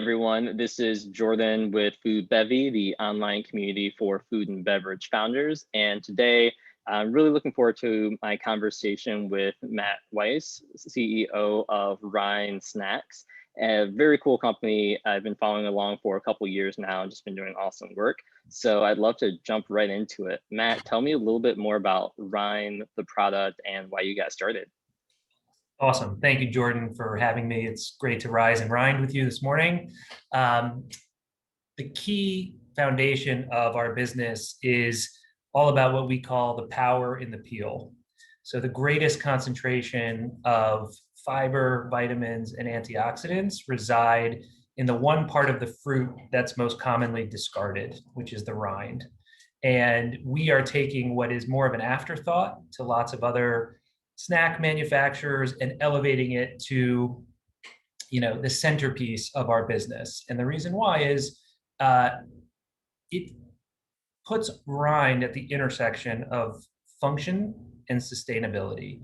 Everyone. This is Jordan with Food Bevy, the online community for food and beverage founders. And today, I'm really looking forward to my conversation with Matt Weiss, CEO of Rind Snacks, a very cool company I've been following along for a couple years now, just been doing awesome work. So I'd love to jump right into it. Matt, tell me a little bit more about Rind, the product, and why you got started. Awesome. Thank you, Jordan, for having me. It's great to rise and rind with you this morning. Um, the key foundation of our business is all about what we call the power in the peel. So the greatest concentration of fiber, vitamins, and antioxidants reside in the one part of the fruit that's most commonly discarded, which is the rind. And we are taking what is more of an afterthought to lots of other snack manufacturers and elevating it to, the centerpiece of our business. And the reason why is it puts rind at the intersection of function and sustainability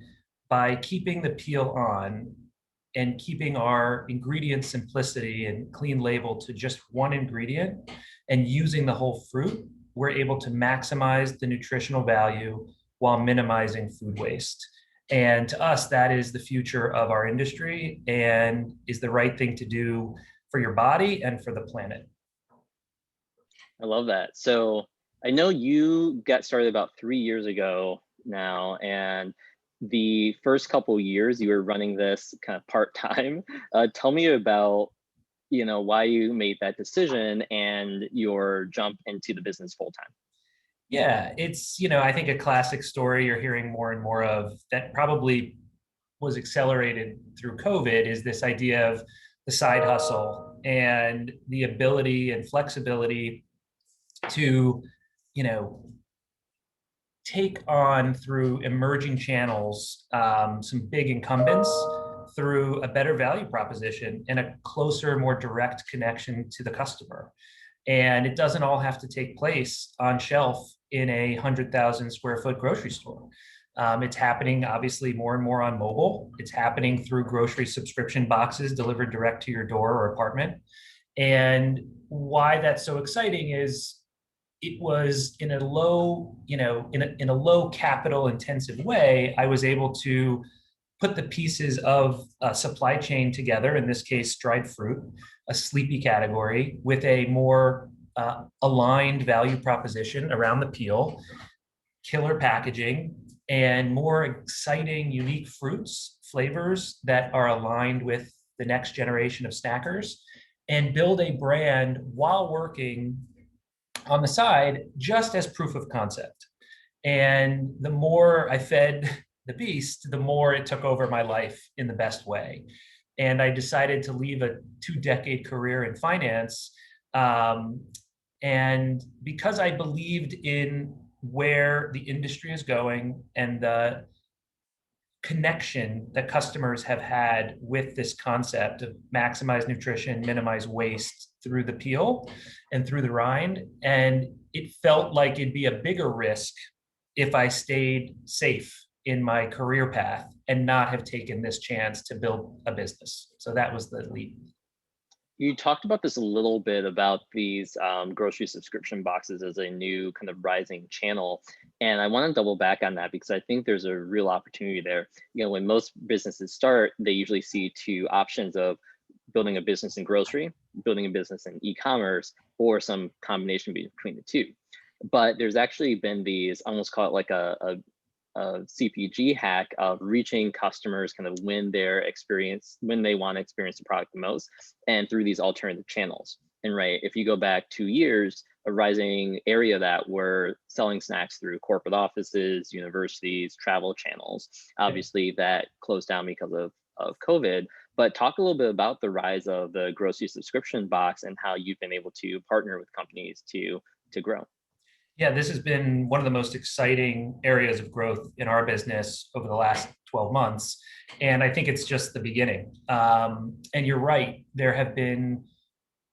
by keeping the peel on and keeping our ingredient simplicity and clean label to just one ingredient and using the whole fruit. We're able to maximize the nutritional value while minimizing food waste. And to us, that is the future of our industry and is the right thing to do for your body and for the planet. I love that. So I know you got started about 3 years ago now, and the first couple years you were running this kind of part-time. Tell me about, why you made that decision and your jump into the business full-time. Yeah, it's, I think a classic story you're hearing more and more of that probably was accelerated through COVID is this idea of the side hustle and the ability and flexibility to, you know, take on through emerging channels some big incumbents through a better value proposition and a closer, more direct connection to the customer. And it doesn't all have to take place on shelf in a 100,000 square foot grocery store. It's happening obviously more and more on mobile. It's happening through grocery subscription boxes delivered direct to your door or apartment. And why that's so exciting is it was in a low, in a low capital intensive way, I was able to put the pieces of a supply chain together, in this case, dried fruit, a sleepy category with a more aligned value proposition around the peel, killer packaging, and more exciting, unique fruits, flavors that are aligned with the next generation of snackers, and build a brand while working on the side just as proof of concept. And the more I fed the beast, the more it took over my life in the best way. And I decided to leave a 2-decade career in finance. And because I believed in where the industry is going and the connection that customers have had with this concept of maximize nutrition, minimize waste through the peel and through the rind. And it felt like it'd be a bigger risk if I stayed safe in my career path and not have taken this chance to build a business. So that was the leap. You talked about this a little bit about these grocery subscription boxes as a new kind of rising channel. And I want to double back on that because I think there's a real opportunity there. When most businesses start, they usually see two options of building a business in grocery, building a business in e-commerce, or some combination between the two. But there's actually been these, almost call it like a CPG hack of reaching customers kind of when they want to experience the product the most, and through these alternative channels. And right, if you go back 2 years, a rising area that were selling snacks through corporate offices, universities, travel channels. Obviously that closed down because of COVID, but talk a little bit about the rise of the grocery subscription box and how you've been able to partner with companies to grow. Yeah, this has been one of the most exciting areas of growth in our business over the last 12 months. And I think it's just the beginning. And you're right, there have been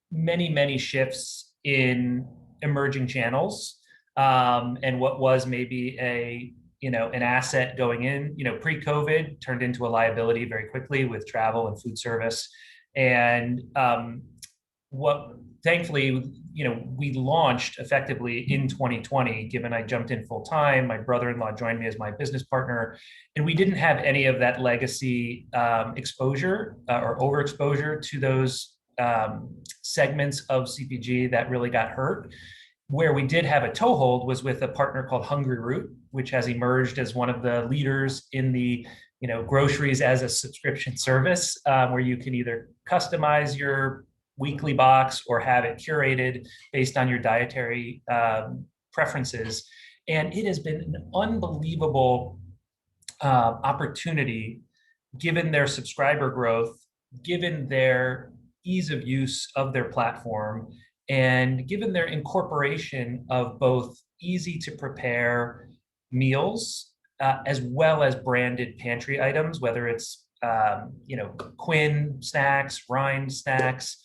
many, many shifts in emerging channels. And what was maybe an asset going in, pre-COVID turned into a liability very quickly with travel and food service. And what thankfully, we launched effectively in 2020, given I jumped in full time. My brother-in-law joined me as my business partner, and we didn't have any of that legacy exposure or overexposure to those segments of CPG that really got hurt. Where we did have a toehold was with a partner called Hungry Root, which has emerged as one of the leaders in the groceries as a subscription service, where you can either customize your weekly box or have it curated based on your dietary preferences. And it has been an unbelievable opportunity, given their subscriber growth, given their ease of use of their platform, and given their incorporation of both easy to prepare meals as well as branded pantry items, whether it's Quinn snacks, Rind snacks,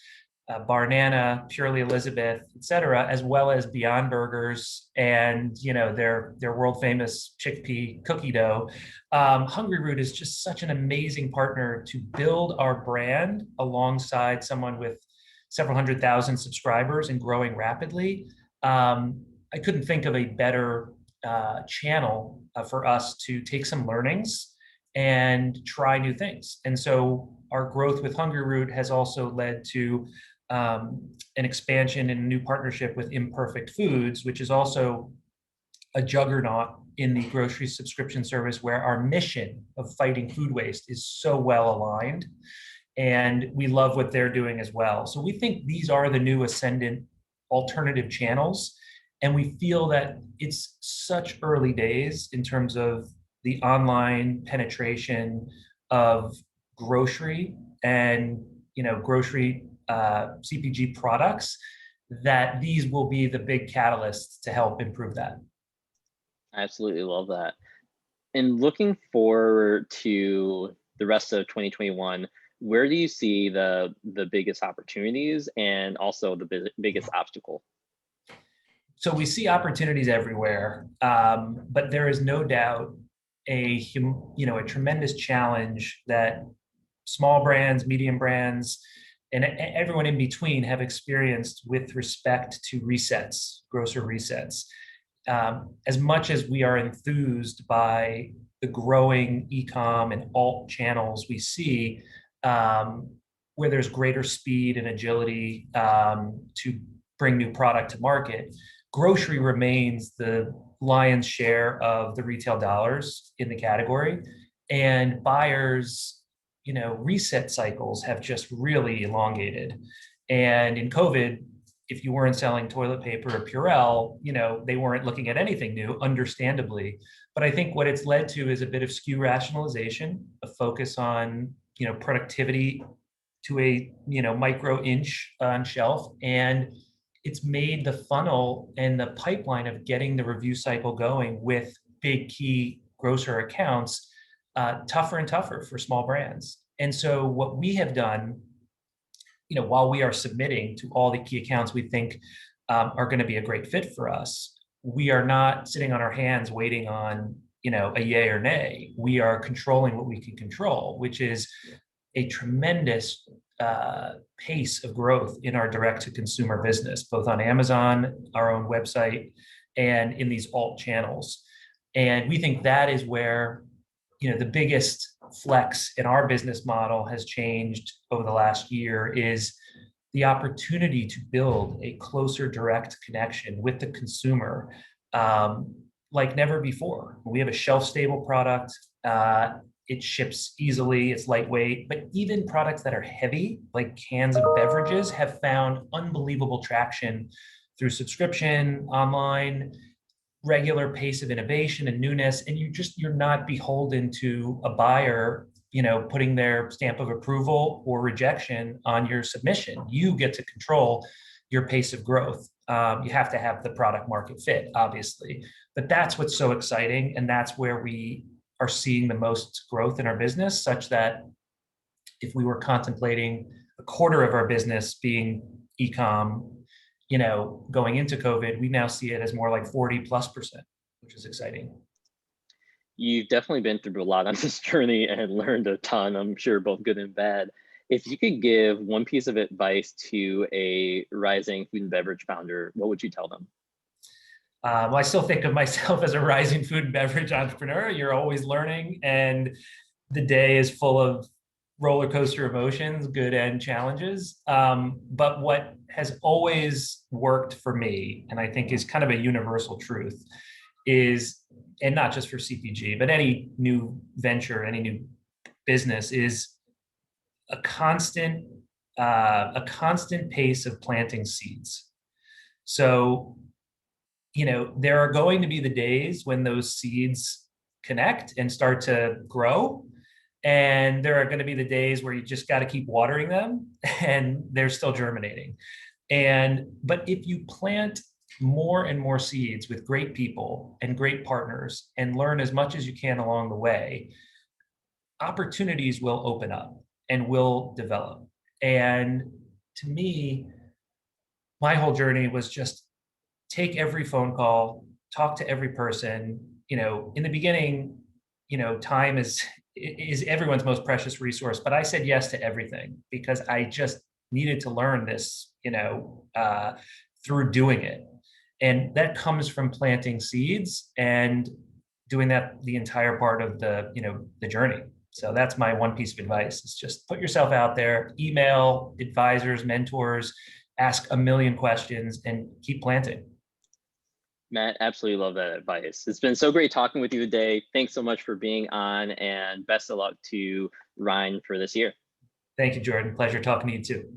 Barnana, Purely Elizabeth, et cetera, as well as Beyond Burgers and their world famous chickpea cookie dough. Hungry Root is just such an amazing partner to build our brand alongside someone with several 100,000 subscribers and growing rapidly. I couldn't think of a better channel for us to take some learnings and try new things. And so our growth with Hungry Root has also led to an expansion and a new partnership with Imperfect Foods, which is also a juggernaut in the grocery subscription service, where our mission of fighting food waste is so well aligned. And we love what they're doing as well. So we think these are the new ascendant alternative channels. And we feel that it's such early days in terms of the online penetration of grocery and grocery CPG products, that these will be the big catalysts to help improve that. I absolutely love that. And looking forward to the rest of 2021, where do you see the biggest opportunities and also the biggest obstacle? So we see opportunities everywhere, but there is no doubt a tremendous challenge that small brands, medium brands, and everyone in between have experienced with respect to resets, grocer resets. As much as we are enthused by the growing e-com and alt channels we see, where there's greater speed and agility to bring new product to market, grocery remains the lion's share of the retail dollars in the category, and buyers reset cycles have just really elongated. And in COVID, if you weren't selling toilet paper or Purell, they weren't looking at anything new, understandably. But I think what it's led to is a bit of SKU rationalization, a focus on productivity to a micro inch on shelf, and it's made the funnel and the pipeline of getting the review cycle going with big key grocer accounts tougher and tougher for small brands. And so what we have done, while we are submitting to all the key accounts we think are going to be a great fit for us, we are not sitting on our hands waiting on a yay or nay. We are controlling what we can control, which is a tremendous pace of growth in our direct-to-consumer business, both on Amazon, our own website, and in these alt channels. And we think that is where the biggest flex in our business model has changed over the last year, is the opportunity to build a closer direct connection with the consumer like never before. We have a shelf-stable product. It ships easily, it's lightweight, but even products that are heavy, like cans of beverages, have found unbelievable traction through subscription, online, regular pace of innovation and newness. And you're not beholden to a buyer, putting their stamp of approval or rejection on your submission. You get to control your pace of growth. You have to have the product market fit, obviously, but that's what's so exciting. And that's where we are seeing the most growth in our business, such that if we were contemplating a quarter of our business being e-com, going into COVID, we now see it as more like 40+%, which is exciting. You've definitely been through a lot on this journey and learned a ton, I'm sure, both good and bad. If you could give one piece of advice to a rising food and beverage founder, what would you tell them? Well, I still think of myself as a rising food and beverage entrepreneur. You're always learning, and the day is full of roller coaster emotions, good and challenges. But what has always worked for me, and I think is kind of a universal truth, is, and not just for CPG, but any new venture, any new business, is a constant, a constant pace of planting seeds. So, there are going to be the days when those seeds connect and start to grow. And there are going to be the days where you just got to keep watering them and they're still germinating. But if you plant more and more seeds with great people and great partners and learn as much as you can along the way, opportunities will open up and will develop. And to me, my whole journey was just take every phone call, talk to every person. In the beginning, time is everyone's most precious resource, but I said yes to everything because I just needed to learn this, through doing it. And that comes from planting seeds and doing that the entire part of the journey. So that's my one piece of advice, is just put yourself out there, email advisors, mentors, ask a million questions and keep planting. Matt, absolutely love that advice. It's been so great talking with you today. Thanks so much for being on, and best of luck to Ryan for this year. Thank you, Jordan. Pleasure talking to you too.